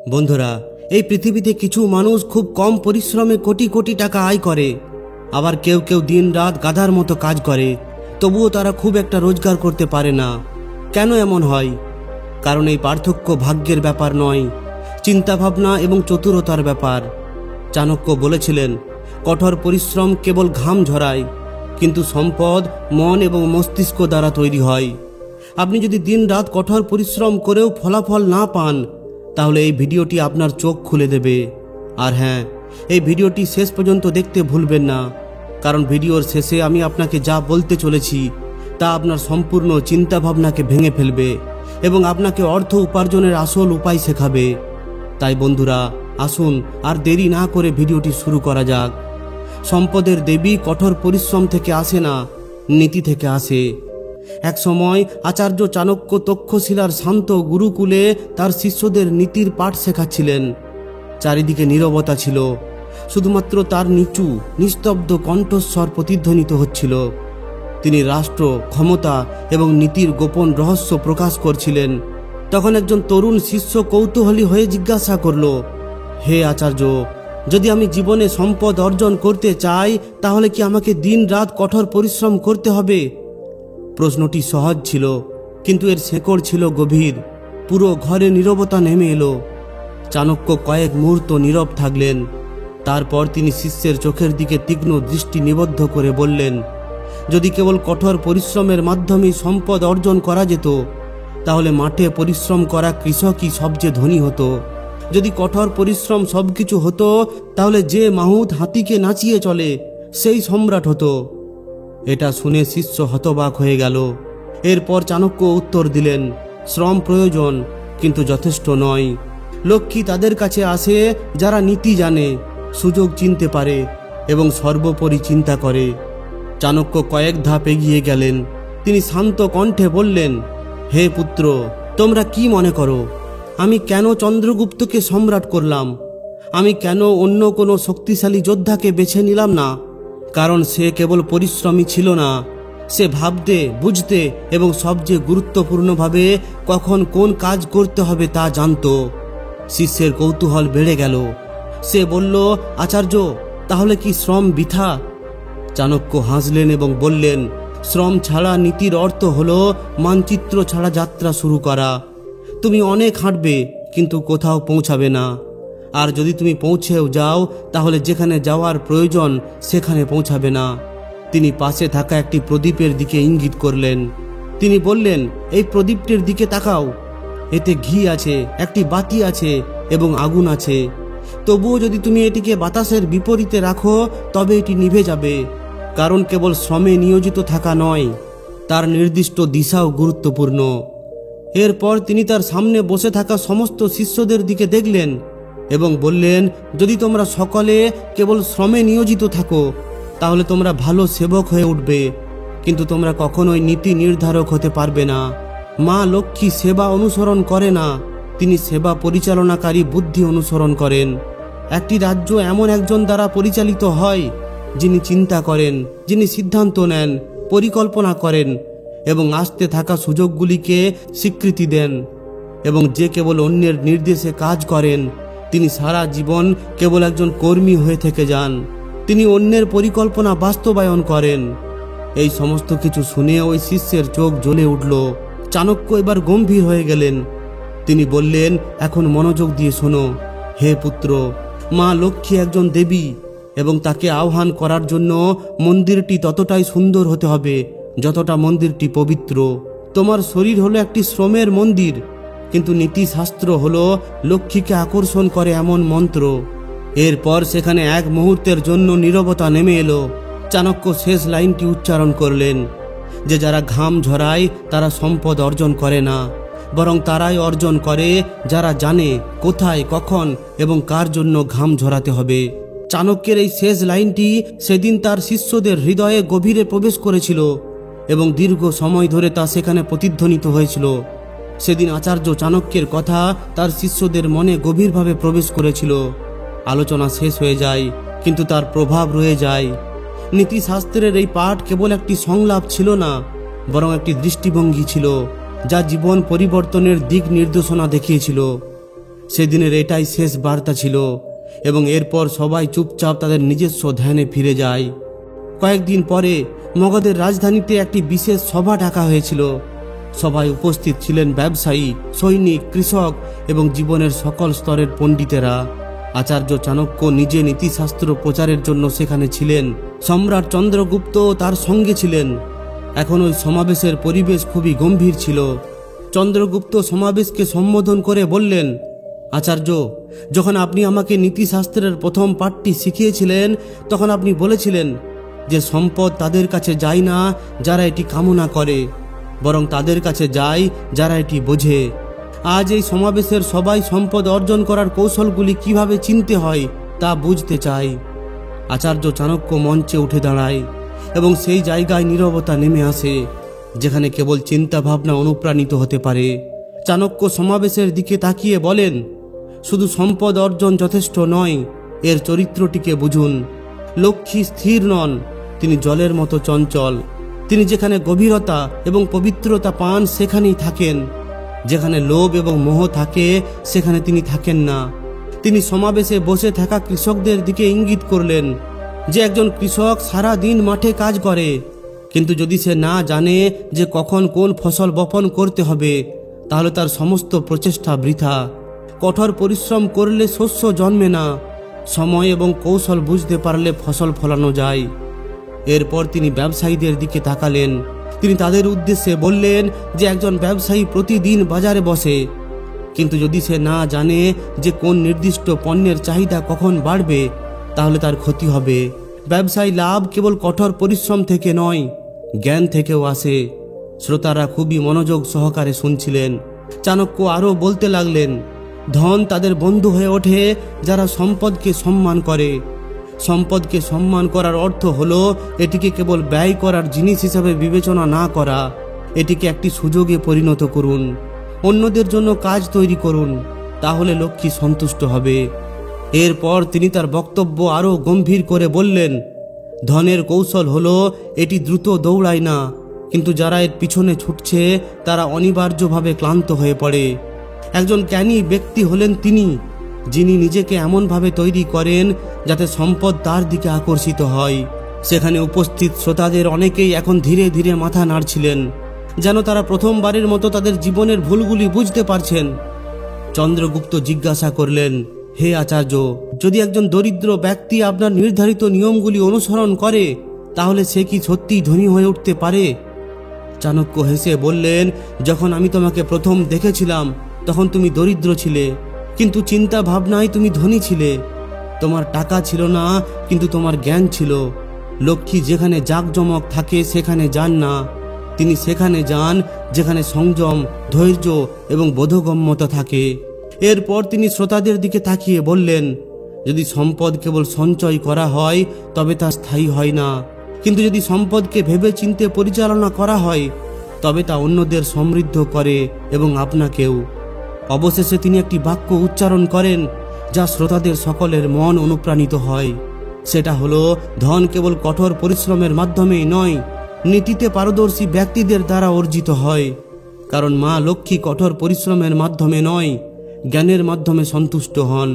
বন্ধুরা, এই পৃথিবীতে কিছু মানুষ খুব কম পরিশ্রমে কোটি কোটি টাকা আয় করে, আবার কেউ কেউ দিন রাত গাধার মতো কাজ করে, তবুও তারা খুব একটা রোজগার করতে পারে না। কেন এমন হয়? কারণ এই পার্থক্য ভাগ্যের ব্যাপার নয়, চিন্তাভাবনা এবং চতুরতার ব্যাপার। চাণক্য বলেছিলেন, কঠোর পরিশ্রম কেবল ঘাম ঝরায়, কিন্তু সম্পদ মন এবং মস্তিষ্ক দ্বারা তৈরি হয়। আপনি যদি দিন রাত কঠোর পরিশ্রম করেও ফলাফল না পান, তাহলে এই ভিডিওটি আপনার চোখ খুলে দেবে। আর হ্যাঁ, এই ভিডিওটি শেষ পর্যন্ত দেখতে ভুলবেন না, কারণ ভিডিওর শেষে আমি আপনাকে যা বলতে চলেছি তা আপনার সম্পূর্ণ চিন্তাভাবনাকে ভেঙে ফেলবে এবং আপনাকে অর্থ উপার্জনের আসল উপায় শেখাবে। তাই বন্ধুরা, আসুন আর দেরি না করে ভিডিওটি শুরু করা যাক। সম্পদের দেবী কঠোর পরিশ্রম থেকে আসে না, নীতি থেকে আসে। এক সময় আচার্য চাণক্য তক্ষশিলার শান্ত গুরুকুলে তার শিষ্যদের নীতির পাঠ শেখাচ্ছিলেন। চারিদিকে নীরবতা ছিল, শুধুমাত্র তার নিচু নিস্তব্ধ কণ্ঠস্বর প্রতিধ্বনিত হচ্ছিল। তিনি রাষ্ট্র, ক্ষমতা এবং নীতির গোপন রহস্য প্রকাশ করছিলেন। তখন একজন তরুণ শিষ্য কৌতূহলী হয়ে জিজ্ঞাসা করল, হে আচার্য, যদি আমি জীবনে সম্পদ অর্জন করতে চাই, তাহলে কি আমাকে দিন রাত কঠোর পরিশ্রম করতে হবে? প্রশ্নটি সহজ ছিল, কিন্তু এর শেকড় ছিল গভীর। পুরো ঘরে নীরবতা নেমে এলো। চাণক্য কয়েক মুহূর্ত নীরব থাকলেন। তারপর তিনি শিষ্যের চোখের দিকে তীক্ষ্ণ দৃষ্টি নিবদ্ধ করে বললেন, যদি কেবল কঠোর পরিশ্রমের মাধ্যমেই সম্পদ অর্জন করা যেত, তাহলে মাঠে পরিশ্রম করা কৃষকই সবচেয়ে ধনী হতো। যদি কঠোর পরিশ্রম সবকিছু হতো, তাহলে যে মাহুত হাতিকে নাচিয়ে চলে সেই সম্রাট হতো। এটা শুনে শিষ্য হতবাক হয়ে গেল। এরপর চাণক্য উত্তর দিলেন, শ্রম প্রয়োজন, কিন্তু যথেষ্ট নয়। লক্ষ্মী তাদের কাছে আসে যারা নীতি জানে, সুযোগ চিনতে পারে এবং সর্বোপরি চিন্তা করে। চাণক্য কয়েক ধাপ এগিয়ে গেলেন। তিনি শান্ত কণ্ঠে বললেন, হে পুত্র, তোমরা কি মনে করো আমি কেন চন্দ্রগুপ্তকে সম্রাট করলাম? আমি কেন অন্য কোনো শক্তিশালী যোদ্ধাকে বেছে নিলাম না? কারণ সে কেবল পরিশ্রমী ছিল না, সে ভাবতে, বুঝতে এবং সবচেয়ে গুরুত্বপূর্ণভাবে কখন কোন কাজ করতে হবে তা জানত। শিষ্যের কৌতূহল বেড়ে গেল। সে বলল, আচার্য, তাহলে কি শ্রম বৃথা? চাণক্য হাসলেন এবং বললেন, শ্রম ছাড়া নীতির অর্থ হলো মানচিত্র ছাড়া যাত্রা শুরু করা। তুমি অনেক হাঁটবে, কিন্তু কোথাও পৌঁছাবে না। আর যদি তুমি পৌঁছেও যাও, তাহলে যেখানে যাওয়ার প্রয়োজন সেখানে পৌঁছাবে না। তিনি পাশে থাকা একটি প্রদীপের দিকে ইঙ্গিত করলেন। তিনি বললেন, এই প্রদীপটির দিকে তাকাও। এতে ঘি আছে, একটি বাতি আছে এবং আগুন আছে। তবুও যদি তুমি এটিকে বাতাসের বিপরীতে রাখো, তবে এটি নিভে যাবে। কারণ কেবল শ্রমে নিয়োজিত থাকা নয়, তার নির্দিষ্ট দিশাও গুরুত্বপূর্ণ। এরপর তিনি তার সামনে বসে থাকা সমস্ত শিষ্যদের দিকে দেখলেন এবং বললেন, যদি তোমরা সকলে কেবল শ্রমে নিয়োজিত থাকো, তাহলে তোমরা ভালো সেবক হয়ে উঠবে, কিন্তু তোমরা কখনোই নীতি নির্ধারক হতে পারবে না। মা লক্ষ্মী সেবা অনুসরণ করে না, তিনি সেবা পরিচালনাকারী বুদ্ধি অনুসরণ করেন। একটি রাজ্য এমন একজন দ্বারা পরিচালিত হয় যিনি চিন্তা করেন, যিনি সিদ্ধান্ত নেন, পরিকল্পনা করেন এবং আসতে থাকা সুযোগগুলিকে স্বীকৃতি দেন। এবং যে কেবল অন্যের নির্দেশে কাজ করেন, তিনি সারা জীবন কেবল একজন কর্মী হয়ে থেকে যান। তিনি অন্যের পরিকল্পনা বাস্তবায়ন করেন। এই সমস্ত কিছু শুনে ওই শিষ্যের চোখ জ্বলে উঠল। চাণক্য এবার গম্ভীর হয়ে গেলেন। তিনি বললেন, এখন মনোযোগ দিয়ে শোনো। হে পুত্র, মা লক্ষ্মী একজন দেবী এবং তাকে আহ্বান করার জন্য মন্দিরটি ততটাই সুন্দর হতে হবে যতটা মন্দিরটি পবিত্র। তোমার শরীর হলো একটি শ্রমের মন্দির, কিন্তু নীতিশাস্ত্র হলো লক্ষ্মীকে আকর্ষণ করে এমন মন্ত্র। এরপর সেখানে এক মুহূর্তের জন্য নীরবতা নেমে এলো। চাণক্য শেষ লাইনটি উচ্চারণ করলেন, যে যারা ঘাম ঝরায় তারা সম্পদ অর্জন করে না, বরং তারাই অর্জন করে যারা জানে কোথায়, কখন এবং কার জন্য ঘাম ঝরাতে হবে। চাণক্যের এই শেষ লাইনটি সেদিন তার শিষ্যদের হৃদয়ে গভীরে প্রবেশ করেছিল এবং দীর্ঘ সময় ধরে তা সেখানে প্রতিধ্বনিত হয়েছিল। সেদিন আচার্য চাণক্যের কথা তার শিষ্যদের মনে গভীরভাবে প্রবেশ করেছিল। আলোচনা শেষ হয়ে যায়, কিন্তু তার প্রভাব রয়ে যায়। নীতিশাস্ত্রের এই পাঠ কেবল একটি সংলাপ ছিল না, বরং একটি দৃষ্টিভঙ্গি ছিল যা জীবন পরিবর্তনের দিক নির্দেশনা দেখিয়েছিল। সেদিনের এটাই শেষ বার্তা ছিল এবং এরপর সবাই চুপচাপ তাদের নিজস্ব ধ্যানে ফিরে যায়। কয়েকদিন পরে মগধের রাজধানীতে একটি বিশেষ সভা ডাকা হয়েছিল। সভায় উপস্থিত ছিলেন ব্যবসায়ী, সৈনিক, কৃষক এবং জীবনের সকল স্তরের পণ্ডিতেরা। আচার্য চাণক্য নিজে নীতিশাস্ত্র প্রচারের জন্য সেখানে ছিলেন। সম্রাট চন্দ্রগুপ্ত তার সঙ্গে ছিলেন। এখন ওই সমাবেশের পরিবেশ খুবই গম্ভীর ছিল। চন্দ্রগুপ্ত সমাবেশকে সম্বোধন করে বললেন, আচার্য, যখন আপনি আমাকে নীতিশাস্ত্রের প্রথম পাঠটি শিখিয়েছিলেন তখন আপনি বলেছিলেন যে সম্পদ তাদের কাছে যায় না যারা এটি কামনা করে, বরং তাদের কাছে যায় যারা এটি বোঝে। আজ এই সমাবেশের সবাই সম্পদ অর্জন করার কৌশলগুলি কিভাবে চিনতে হয় তা বুঝতে চায়। আচার্য চাণক্য মঞ্চে উঠে দাঁড়ায় এবং সেই জায়গায় নীরবতা নেমে আসে যেখানে কেবল চিন্তা ভাবনা অনুপ্রাণিত হতে পারে। চাণক্য সমাবেশের দিকে তাকিয়ে বলেন, শুধু সম্পদ অর্জন যথেষ্ট নয়, এর চরিত্রটিকে বুঝুন। লক্ষ্মী স্থির নন, তিনি জলের মতো চঞ্চল। তিনি যেখানে গভীরতা এবং পবিত্রতা পান সেখানেই থাকেন। যেখানে লোভ এবং মোহ থাকে সেখানে তিনি থাকেন না। তিনি সমাবেশে বসে থাকা কৃষকদের দিকে ইঙ্গিত করলেন যে একজন কৃষক সারা দিন মাঠে কাজ করে, কিন্তু যদি সে না জানে যে কখন কোন ফসল বপন করতে হবে তাহলে তার সমস্ত প্রচেষ্টা বৃথা। কঠোর পরিশ্রম করলে শস্য জন্মে না, সময় এবং কৌশল বুঝতে পারলে ফসল ফলানো যায়। এরপর তিনি ব্যবসায়ীদের দিকে তাকালেন। তিনি তাদের উদ্দেশ্যে বললেন যে একজন ব্যবসায়ী প্রতিদিন বাজারে বসে, কিন্তু যদি সে না জানে যে কোন নির্দিষ্ট পণ্যের চাহিদা কখন বাড়বে তাহলে তার ক্ষতি হবে। ব্যবসায়ী লাভ কেবল কঠোর পরিশ্রম থেকে নয়, জ্ঞান থেকেও আসে। শ্রোতারা খুবই মনোযোগ সহকারে শুনছিলেন। চাণক্য আরও বলতে লাগলেন, ধন তাদের বন্ধু হয়ে ওঠে যারা সম্পদকে সম্মান করে। সম্পদকে সম্মান করার অর্থ হলো এটিকে কেবল ব্যয় করার জিনিস হিসাবে বিবেচনা না করা। এটিকে একটি সুযোগে পরিণত করুন। অন্যদের জন্য কাজ তৈরি করুন, তাহলে লক্ষ্মী সন্তুষ্ট হবে। এরপর তিনি তার বক্তব্য আরও গম্ভীর করে বললেন, ধনের কৌশল হলো এটি দ্রুত দৌড়ায় না, কিন্তু যারা এর পিছনে ছুটছে তারা অনিবার্যভাবে ক্লান্ত হয়ে পড়ে। একজন জ্ঞানী ব্যক্তি হলেন তিনি যিনি নিজেকে এমনভাবে তৈরি করেন যাতে সম্পদ তার দিকে আকর্ষিত হয়। সেখানে উপস্থিত শ্রোতাদের অনেকেই এখন ধীরে ধীরে মাথা নাড়ছিলেন, যেন তারা প্রথমবারের মতো তাদের জীবনের ভুলগুলি বুঝতে পারছেন। চন্দ্রগুপ্ত জিজ্ঞাসা করলেন, হে আচার্য, যদি একজন দরিদ্র ব্যক্তি আপনার নির্ধারিত নিয়মগুলি অনুসরণ করে তাহলে সে কি সত্যিই ধনী হয়ে উঠতে পারে? চাণক্য হেসে বললেন, যখন আমি তোমাকে প্রথম দেখেছিলাম তখন তুমি দরিদ্র ছিলে, কিন্তু চিন্তা ভাবনায় তুমি ধনী ছিলে। তোমার টাকা ছিল না, কিন্তু তোমার জ্ঞান ছিল। লক্ষ্মী যেখানে জাঁকজমক থাকে সেখানে যান না, তিনি সেখানে যান যেখানে সংযম, ধৈর্য এবং বোধগম্যতা থাকে। এরপর তিনি শ্রোতাদের দিকে তাকিয়ে বললেন, যদি সম্পদ কেবল সঞ্চয় করা হয় তবে তা স্থায়ী হয় না, কিন্তু যদি সম্পদকে ভেবে চিন্তে পরিচালনা করা হয় তবে তা অন্যদের সমৃদ্ধ করে এবং আপনাকেও। অবশেষে তিনি একটি বাক্য উচ্চারণ করেন যা শ্রোতাদের সকলের মন অনুপ্রাণিত হয়। সেটা হলো, ধন কেবল কঠোর পরিশ্রমের মাধ্যমেই নয়, নীতিতে পারদর্শী ব্যক্তিদের দ্বারা অর্জিত হয়। কারণ মা লক্ষ্মী কঠোর পরিশ্রমের মাধ্যমে নয়, জ্ঞানের মাধ্যমে সন্তুষ্ট হন।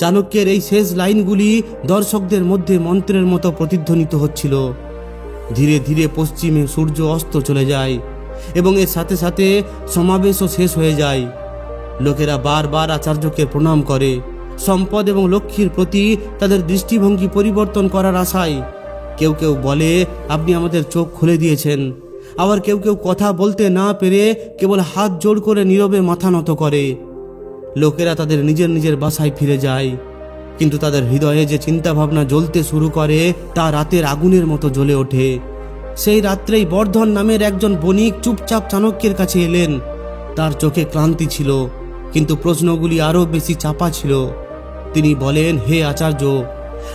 চাণক্যের এই শেষ লাইনগুলি দর্শকদের মধ্যে মন্ত্রের মতো প্রতিধ্বনিত হচ্ছিল। ধীরে ধীরে পশ্চিমে সূর্য অস্ত চলে যায় এবং এর সাথে সাথে সমাবেশও শেষ হয়ে যায়। লোকেরা বারবার আচার্যকে প্রণাম করে, সম্পদ এবং লক্ষ্মীর প্রতি তাদের দৃষ্টিভঙ্গি পরিবর্তন করার আশায়। কেউ কেউ বলে, আপনি আমাদের চোখ খুলে দিয়েছেন। আবার কেউ কেউ কথা বলতে না পেরে কেবল হাত জোড় করে নীরবে মাথা নত করে। লোকেরা তাদের নিজের নিজের বাসায় ফিরে যায়, কিন্তু তাদের হৃদয়ে যে চিন্তাভাবনা জ্বলতে শুরু করে তা রাতের আগুনের মতো জ্বলে ওঠে। সেই রাত্রেই বর্ধন নামের একজন বণিক চুপচাপ চাণক্যের কাছে এলেন। তার চোখে ক্লান্তি ছিল, কিন্তু প্রশ্নগুলি আরও বেশি চাপা ছিল। তিনি বলেন, হে আচার্য,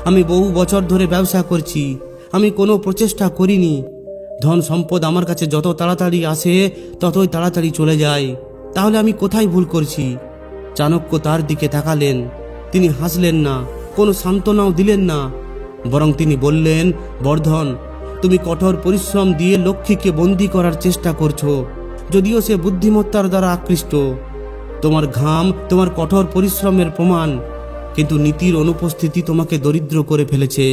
আমি বহু বছর ধরে ব্যবসা করছি, আমি কোনো প্রচেষ্টা করিনি। ধন সম্পদ আমার কাছে যত তাড়াতাড়ি আসে ততই তাড়াতাড়ি চলে যায়। তাহলে আমি কোথায় ভুল করছি? চাণক্য তার দিকে তাকালেন। তিনি হাসলেন না, কোনো সান্ত্বনাও দিলেন না, বরং তিনি বললেন, বর্ধন, তুমি কঠোর পরিশ্রম দিয়ে লক্ষ্মীকে বন্দী করার চেষ্টা করছো, যদিও সে বুদ্ধিমত্তার দ্বারা আকৃষ্ট। তোমার ঘাম তোমার কঠোর পরিশ্রমের প্রমাণ, কিন্তু নীতির অনুপস্থিতি তোমাকে দরিদ্র করে ফেলেছে।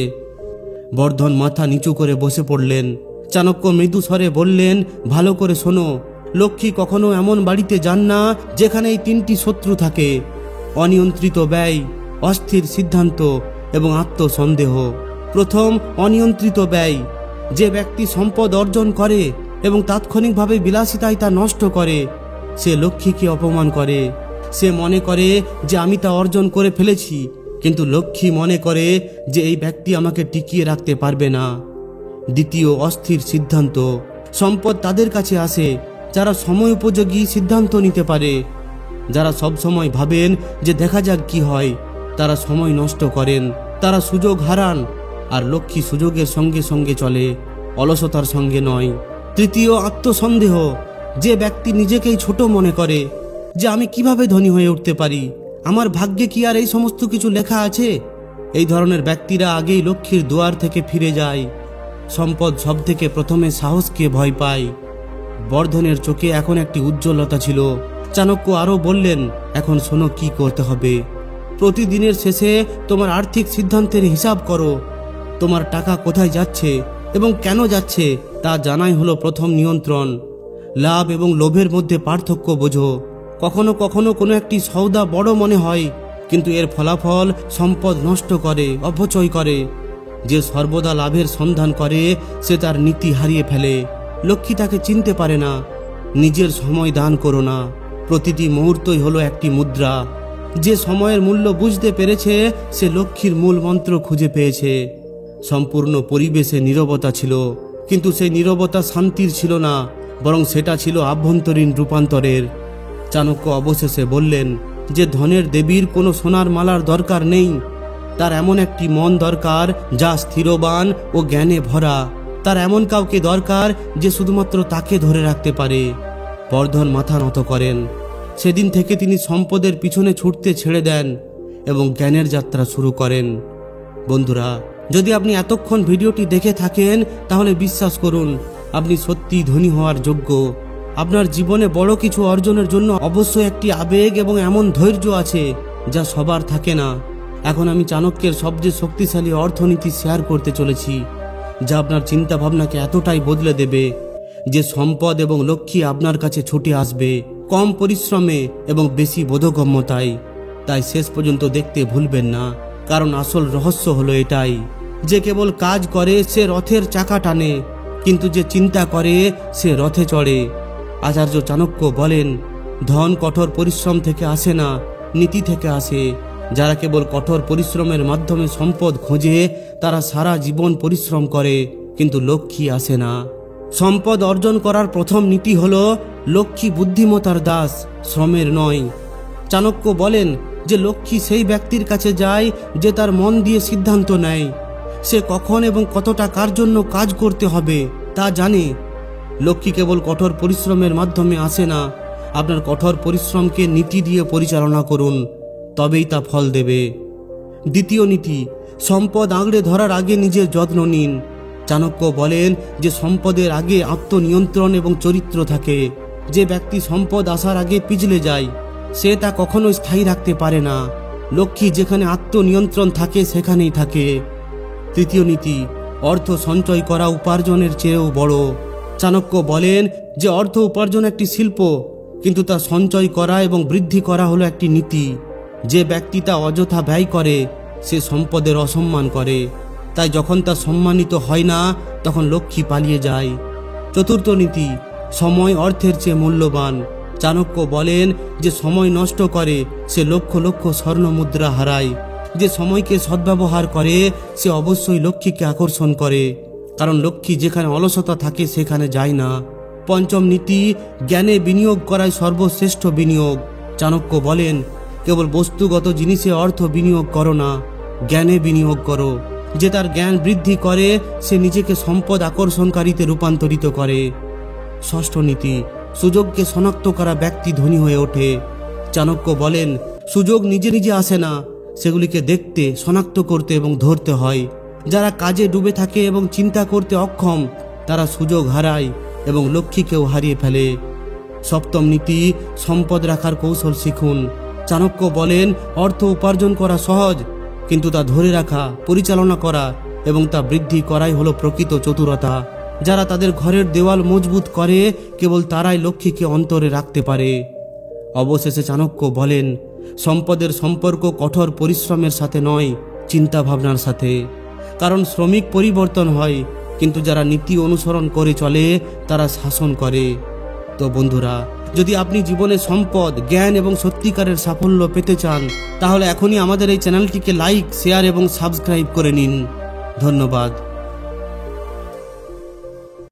বর্ধন মাথা নিচু করে বসে পড়লেন। চাণক্য মৃদু স্বরে বললেন, ভালো করে শোনো, লক্ষ্মী কখনো এমন বাড়িতে যান না যেখানে এই তিনটি শত্রু থাকে: অনিয়ন্ত্রিত ব্যয়, অস্থির সিদ্ধান্ত এবং আত্মসন্দেহ। প্রথম, অনিয়ন্ত্রিত ব্যয়। যে ব্যক্তি সম্পদ অর্জন করে এবং তাৎক্ষণিকভাবে বিলাসিতায় তা নষ্ট করে, সে লক্ষ্মীকে অপমান করে। সে মনে করে যে আমি তা অর্জন করে ফেলেছি, কিন্তু লক্ষ্মী মনে করে যে এই ব্যক্তি আমাকে টিকিয়ে রাখতে পারবে না। দ্বিতীয়, অস্থির সিদ্ধান্ত। সম্পদ তাদের কাছে আসে যারা সময় উপযোগী সিদ্ধান্ত নিতে পারে। যারা সবসময় ভাবেন যে দেখা যাক কি হয়, তারা সময় নষ্ট করেন, তারা সুযোগ হারান। আর লক্ষ্মী সুযোগের সঙ্গে সঙ্গে চলে, অলসতার সঙ্গে নয়। তৃতীয়, আত্মসন্দেহ। যে ব্যক্তি নিজেকেই ছোট মনে করে যে আমি কিভাবে ধনী হয়ে উঠতে পারি, আমার ভাগ্যে কি আর এই সমস্ত কিছু লেখা আছে, এই ধরনের ব্যক্তিরা আগেই লক্ষ্মীর দুয়ার থেকে ফিরে যায়। সম্পদ সব থেকে প্রথমে সাহসকে ভয় পায়। বর্ধনের চোখে এখন একটি উজ্জ্বলতা ছিল। চাণক্য আরও বললেন, এখন শোনো কি করতে হবে। প্রতিদিনের শেষে তোমার আর্থিক সিদ্ধান্তের হিসাব করো। তোমার টাকা কোথায় যাচ্ছে এবং কেন যাচ্ছে তা জানাই হলো প্রথম নিয়ন্ত্রণ। লাভ এবং লোভের মধ্যে পার্থক্য বোঝো। কখনো কখনো কোনো একটি সওদা বড় মনে হয়, কিন্তু এর ফলাফল সম্পদ নষ্ট করে, অপচয় করে। যে সর্বদা লাভের সন্ধান করে সে তার নীতি হারিয়ে ফেলে। লক্ষ্মী তাকে চিনতে পারে না। নিজের সময় দান করো না। প্রতিটি মুহূর্তই হলো একটি মুদ্রা। যে সময়ের মূল্য বুঝতে পেরেছে সে লক্ষ্মীর মূল মন্ত্র খুঁজে পেয়েছে। সম্পূর্ণ পরিবেশে নীরবতা ছিল, কিন্তু সেই নীরবতা শান্তির ছিল না, বরং সেটা ছিল আভ্যন্তরীণ রূপান্তরের। চাণক্য অবশেষে বললেন যে ধনের দেবীর কোনো সোনার মালার দরকার নেই। তার এমন একটি মন দরকার যা স্থিরবান ও জ্ঞানে ভরা। তার এমন কাউকে দরকার যে শুধুমাত্র তাকে ধরে রাখতে পারে। বর্ধন মাথা নত করেন। সেদিন থেকে তিনি সম্পদের পিছনে ছুটতে ছেড়ে দেন এবং জ্ঞানের যাত্রা শুরু করেন। বন্ধুরা, যদি আপনি এতক্ষণ ভিডিওটি দেখে থাকেন তাহলে বিশ্বাস করুন আপনি সত্যিই ধনী হওয়ার যোগ্য। আপনার জীবনে বড় কিছু অর্জনের জন্য অবশ্যই একটি আবেগ এবং এমন ধৈর্য আছে যা সবার থাকে না। এখন আমি চাণক্যের সবচেয়ে শক্তিশালী অর্থনীতি শেয়ার করতে চলেছি, যা আপনার চিন্তা ভাবনাকে এতটাই বদলে দেবে যে সম্পদ এবং লক্ষ্মী আপনার কাছে ছুটে আসবে কম পরিশ্রমে এবং বেশি বোধগম্যতায়। তাই শেষ পর্যন্ত দেখতে ভুলবেন না, কারণ আসল রহস্য হলো এটাই যে কেবল কাজ করে সে রথের চাকা টানে, কিন্তু যে চিন্তা করে সে রথে চড়ে। আচার্য চাণক্য বলেন, ধন কঠোর পরিশ্রম থেকে আসে না, নীতি থেকে আসে। যারা কেবল কঠোর পরিশ্রমের মাধ্যমে সম্পদ খোঁজে তারা সারা জীবন পরিশ্রম করে, কিন্তু লক্ষ্মী আসে না। সম্পদ অর্জন করার প্রথম নীতি হলো লক্ষ্মী বুদ্ধিমতার দাস, শ্রমের নয়। চাণক্য বলেন যে লক্ষ্মী সেই ব্যক্তির কাছে যায় যে তার মন দিয়ে সিদ্ধান্ত নেয়। সে কখন এবং কতটা কার জন্য কাজ করতে হবে তা জানে। লক্ষ্মী কেবল কঠোর পরিশ্রমের মাধ্যমে আসে না। আপনার কঠোর পরিশ্রমকে নীতি দিয়ে পরিচালনা করুন, তবেই তা ফল দেবে। দ্বিতীয় নীতি, সম্পদ আঁকড়ে ধরার আগে নিজের যত্ন নিন। চাণক্য বলেন যে সম্পদের আগে আত্মনিয়ন্ত্রণ এবং চরিত্র থাকে। যে ব্যক্তি সম্পদ আসার আগে পিছলে যায় সে তা কখনো স্থায়ী রাখতে পারে না। লক্ষ্মী যেখানে আত্মনিয়ন্ত্রণ থাকে সেখানেই থাকে। তৃতীয় নীতি, অর্থ সঞ্চয় করা উপার্জনের চেয়েও বড়। চাণক্য বলেন যে অর্থ উপার্জন একটি শিল্প, কিন্তু তা সঞ্চয় করা এবং বৃদ্ধি করা হলো একটি নীতি। যে ব্যক্তি তা অযথা ব্যয় করে সে সম্পদের অসম্মান করে। তাই যখন তা সম্মানিত হয় না তখন লক্ষ্মী পালিয়ে যায়। চতুর্থ নীতি, সময় অর্থের চেয়ে মূল্যবান। চাণক্য বলেন যে সময় নষ্ট করে সে লক্ষ লক্ষ স্বর্ণ মুদ্রা হারায়। যে সময়কে সদ্ব্যবহার করে সে অবশ্যই লক্ষ্মীকে আকর্ষণ করে, কারণ লক্ষ্মী যেখানে অলসতা থাকে সেখানে যায় না। পঞ্চম নীতি, জ্ঞানে বিনিয়োগ করাই সর্বশ্রেষ্ঠ বিনিয়োগ। চাণক্য বলেন কেবল বস্তুগত জিনিসে অর্থ বিনিয়োগ করো না, জ্ঞানে বিনিয়োগ করো। যে তার জ্ঞান বৃদ্ধি করে সে নিজেকে সম্পদ আকর্ষণকারীতে রূপান্তরিত করে। ষষ্ঠ নীতি, সুযোগকে শনাক্ত করা ব্যক্তি ধনী হয়ে ওঠে। চাণক্য বলেন সুযোগ নিজে নিজে আসে না, সেগুলিকে দেখতে, শনাক্ত করতে এবং ধরতে হয়। যারা কাজে ডুবে থাকে এবং চিন্তা করতে অক্ষম তারা সুযোগ হারায় এবং লক্ষ্মীকেও হারিয়ে ফেলে। সপ্তম নীতি, সম্পদ রাখার কৌশল শিখুন। চাণক্য বলেন, অর্থ উপার্জন করা সহজ, কিন্তু তা ধরে রাখা, পরিচালনা করা এবং তা বৃদ্ধি করাই হলো প্রকৃত চতুরতা। যারা তাদের ঘরের দেওয়াল মজবুত করে, কেবল তারাই লক্ষ্মীকে অন্তরে রাখতে পারে। অবশেষে চাণক্য বলেন, সম্পদের সম্পর্ক কঠোর পরিশ্রমের সাথে নয়, চিন্তা ভাবনার সাথে। কারণ শ্রমিক পরিবর্তন হয়, কিন্তু যারা নীতি অনুসরণ করে চলে তারা শাসন করে। তো বন্ধুরা, যদি আপনি জীবনে সম্পদ, জ্ঞান এবং সত্যিকারের সাফল্য পেতে চান, তাহলে এখনই আমাদের এই চ্যানেলটিকে লাইক, শেয়ার এবং সাবস্ক্রাইব করে নিন। ধন্যবাদ।